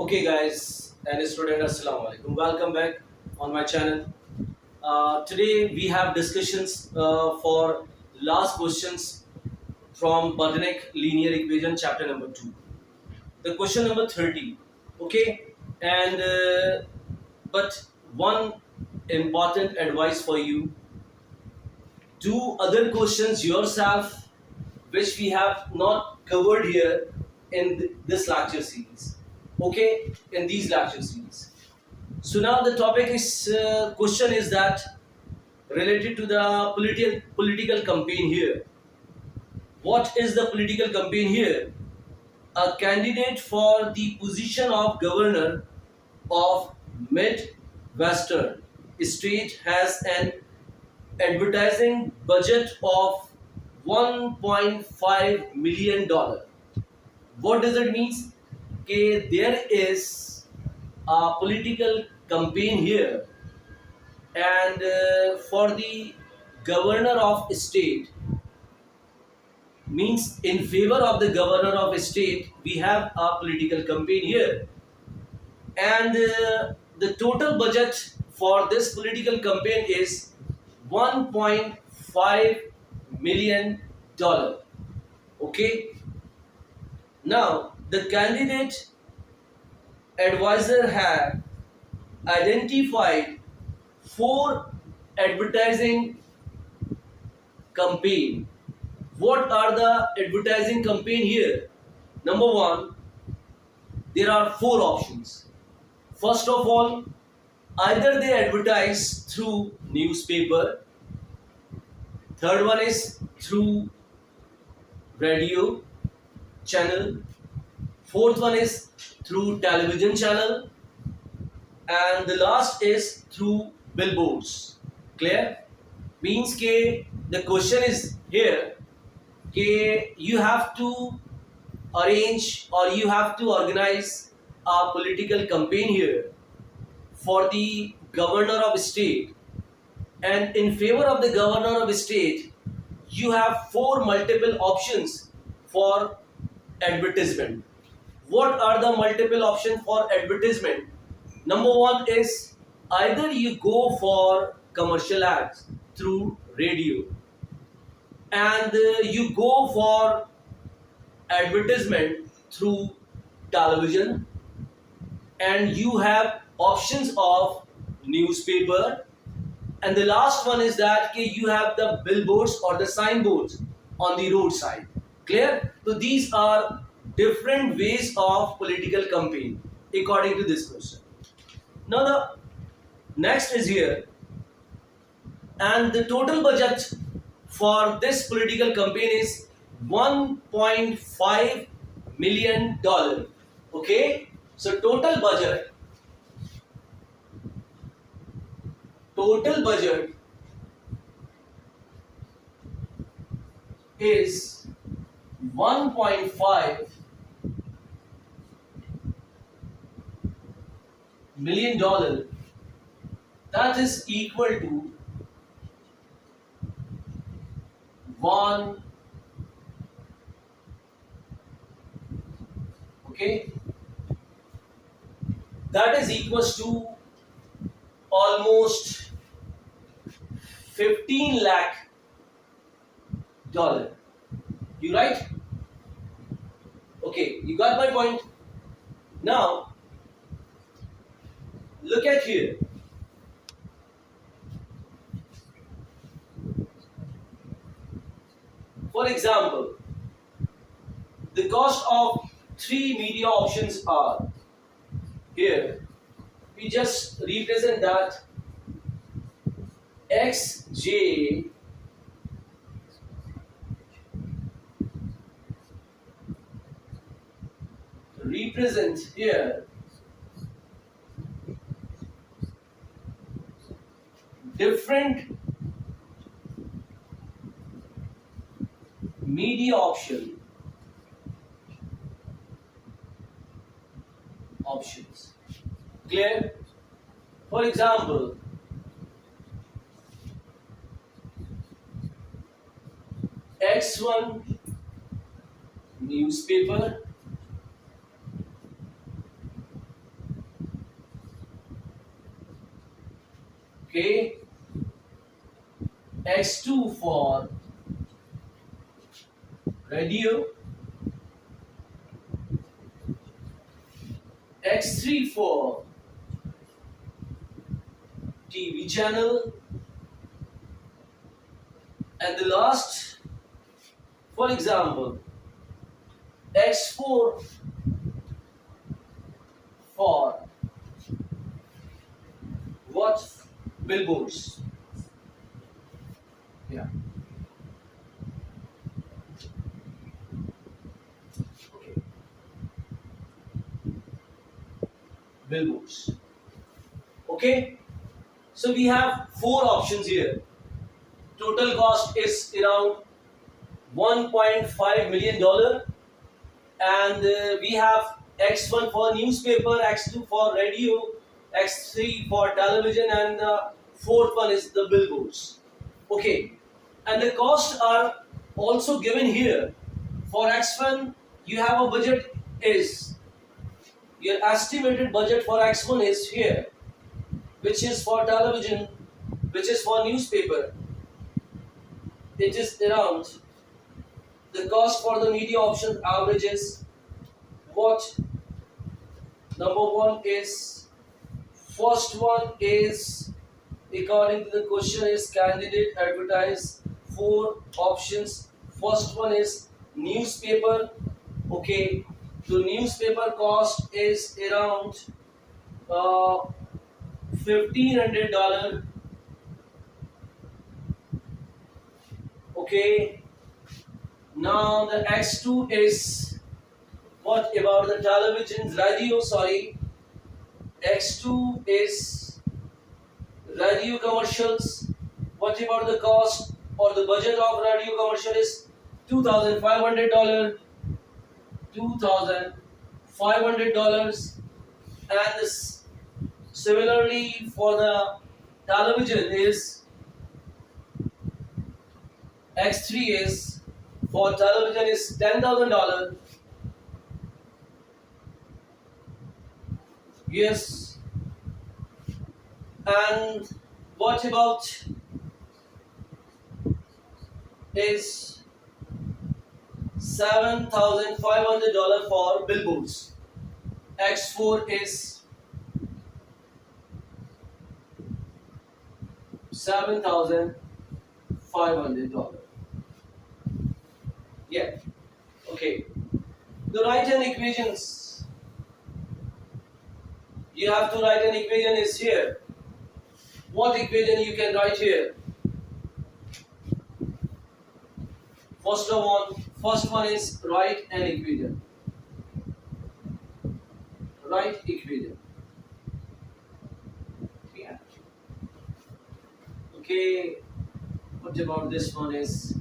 Okay, guys and student, assalamu alaikum. Welcome back on my channel. Today we have discussions for last questions from Botanic Linear Equation, chapter number 2. The question number 30. Okay, and but one important advice for you: do other questions yourself, which we have not covered here in this lecture series. Okay, in these lecture series. So now the topic is question is that related to the political campaign here. What is the political campaign here? A candidate for the position of governor of Midwestern state has an advertising budget of $1.5 million. What does it mean? Okay, there is a political campaign here, and for the governor of state, means in favor of the governor of state, we have a political campaign here, and the total budget for this political campaign is $1.5 million. Okay, now the candidate advisor have identified four advertising campaign. What are the advertising campaign here? Number one, there are four options. First of all, either they advertise through newspaper. Third one is through radio channel. Fourth one is through television channel. And the last is through billboards. Clear? Means के the question is here कि you have to arrange or you have to organize a political campaign here for the governor of state, and in favor of the governor of state you have four multiple options for advertisement. What are the multiple options for advertisement? Number one is either you go for commercial ads through radio, and you go for advertisement through television, and you have options of newspaper, and the last one is that you have the billboards or the signboards on the roadside. Clear? So these are different ways of political campaign according to this question. Now the next is here, and the total budget for this political campaign is $1.5 million. Okay, so total budget is $1.5 million. That is equal to one. Okay, that is equals to almost 15 lakh dollar. You right? Okay, you got my point. Now look at here. For example, the cost of three media options are here. We just represent that xj represent here different media options. Clear? For example, X1 newspaper, Okay, X2 for radio, X3 for TV channel, and the last, for example, X4 for what? Billboards. Yeah. Okay. Billboards. Okay. So we have four options here. Total cost is around $1.5 million, and we have X1 for newspaper, X2 for radio, X3 for television, and the fourth one is the billboards. Okay, and the costs are also given here. For X1, you have a budget is your estimated budget for X1 is here, which is for television, which is for newspaper. It is around the cost for the media option averages what number one is. First one is, according to the question, is candidate advertise four options. First one is newspaper. Okay, the newspaper cost is around $1,500. Okay, now the X2 is what about the television, radio? Sorry, X2 is radio commercials. What about the cost or the budget of radio commercial is $2,500, $2,500, and this, similarly for the television is X3 is for television is $10,000. Yes, and what about is $7,500 for billboards. X4 is $7,500. Yeah. Okay. To write an equations, you have to write an equation is here. What equation you can write here? First one is write an equation. Write equation. Yeah. Okay. What about this one is?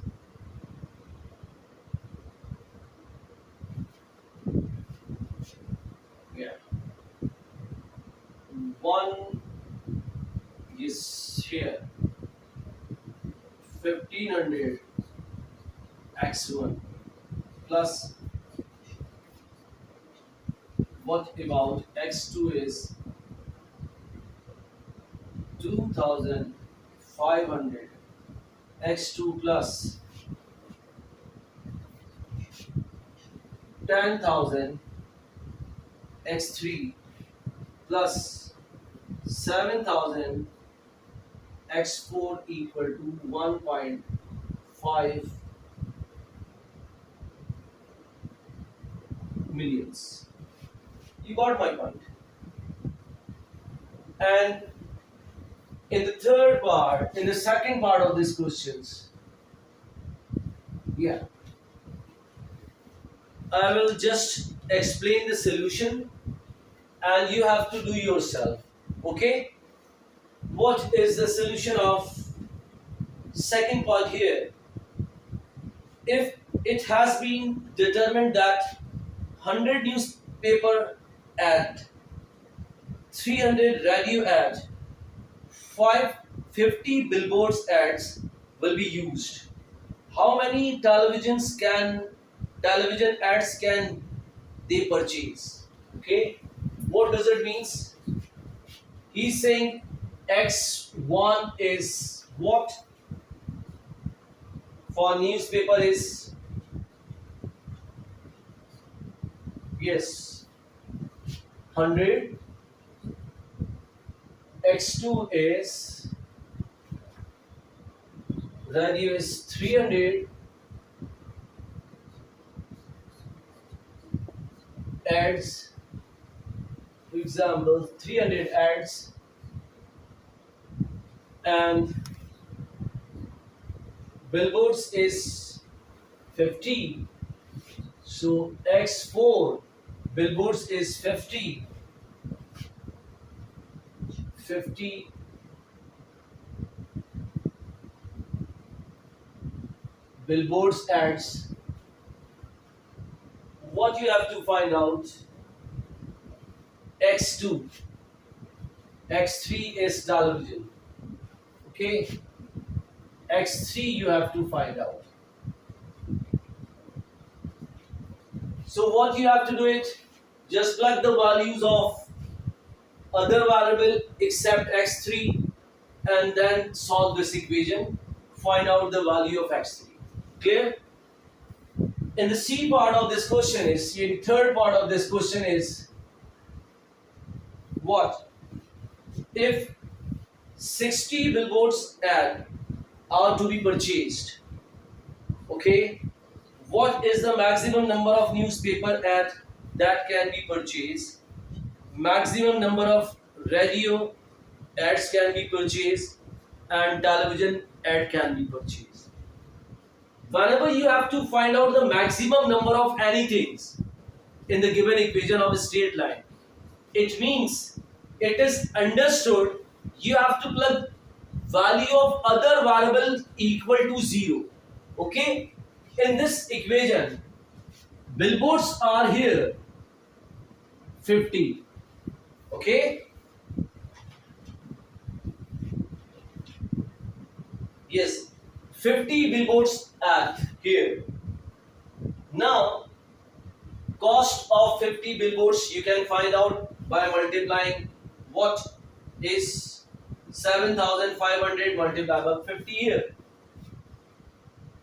Yeah. One is here. 1,500 X1 plus what about X2 is 2,500 X2 plus 10,000 X3 plus 7,000 X4 equal to 1.5 millions. You got my point. And in the third part, in the second part of these questions, yeah, I will just explain the solution and you have to do yourself. Okay? What is the solution of second part here? If it has been determined that 100 newspaper ad, 300 radio ad, 550 billboards ads will be used. How many television ads can they purchase? Okay, what does it means? He's saying X1 is what? For newspaper is, yes, 100. X2 is, radio is 300. Ads, for example, 300 ads, and billboards is 50. So X4 billboards is 50 billboards ads. What you have to find out? X2, X3 is television. Okay, X3 you have to find out. So what you have to do it, just plug the values of other variable except X3 and then solve this equation, find out the value of X3. Clear? In the C part of this question is, in third part of this question is, what? If 60 billboards ad are to be purchased, okay, what is the maximum number of newspaper ad that can be purchased? Maximum number of radio ads can be purchased and television ad can be purchased. Whenever you have to find out the maximum number of anything in the given equation of a straight line, it means it is understood you have to plug value of other variable equal to 0. Okay, in this equation billboards are here 50. Okay, yes, 50 billboards at here. Now cost of 50 billboards you can find out by multiplying what is 7,500 multiplied by 50 here.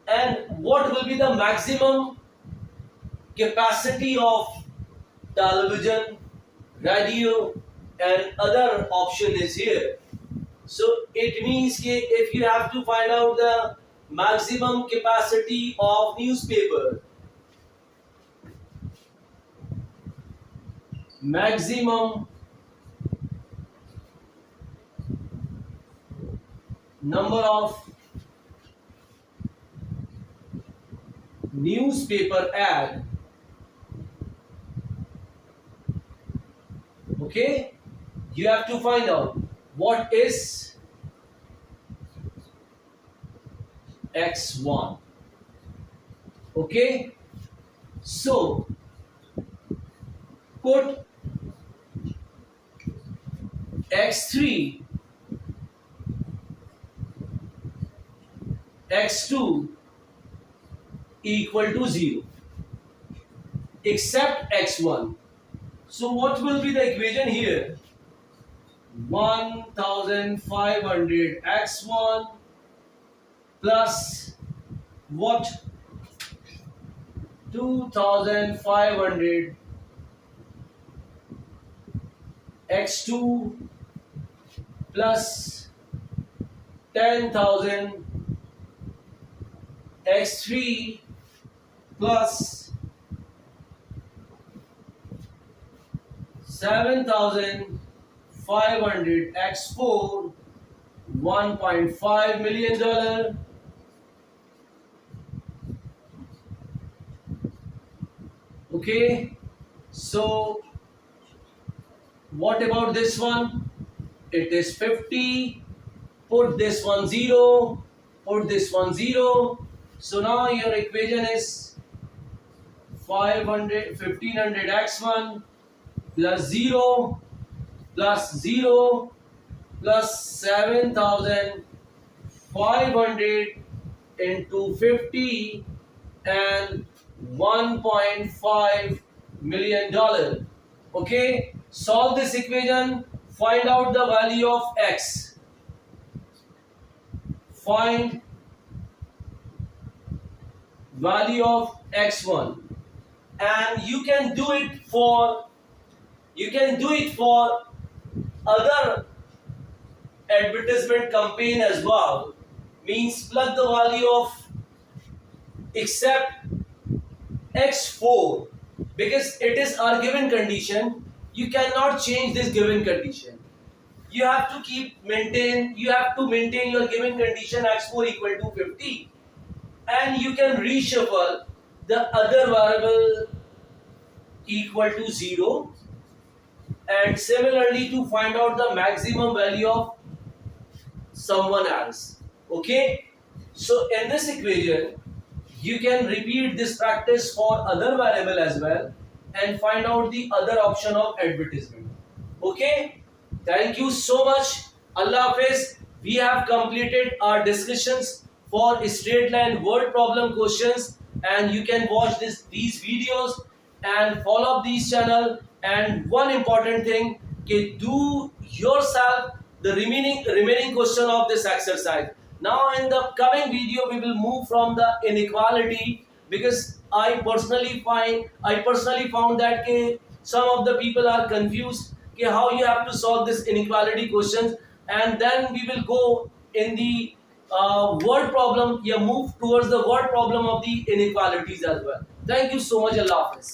And what will be the maximum capacity of television, radio and other option is here. So it means that if you have to find out the maximum capacity of newspaper, maximum number of newspaper ad, okay, you have to find out what is X1. Okay, so put X3, X2 equal to 0 except X1. So what will be the equation here? 1500 X1 plus what? 2500 X2 plus 10,000 X3 plus 7,500 X4, $1.5 million. Okay, so what about this one? It is 50. Put this one 0. Put this one 0. So now your equation is 1500 X1 plus 0 plus 0 plus 7,500 into 50 and $1.5 million. Okay, solve this equation, find out the value of X. find value of x1, and you can do it for other advertisement campaign as well. Means plug the value of except x4, because it is our given condition. You cannot change this given condition. You have to maintain your given condition x4 equal to 50, and you can reshuffle the other variable equal to 0, and similarly to find out the maximum value of someone else. Okay, so in this equation you can repeat this practice for other variable as well and find out the other option of advertisement. Okay, thank you so much. Allah Hafiz. We have completed our discussions for straight line word problem questions, and you can watch these videos and follow up these channel. And one important thing, do yourself the remaining question of this exercise. Now in the coming video we will move from the inequality, because I personally found that some of the people are confused how you have to solve this inequality questions, and then we will go in the word problem. Yeah, move towards the word problem of the inequalities as well. Thank you so much. Allah Hafiz.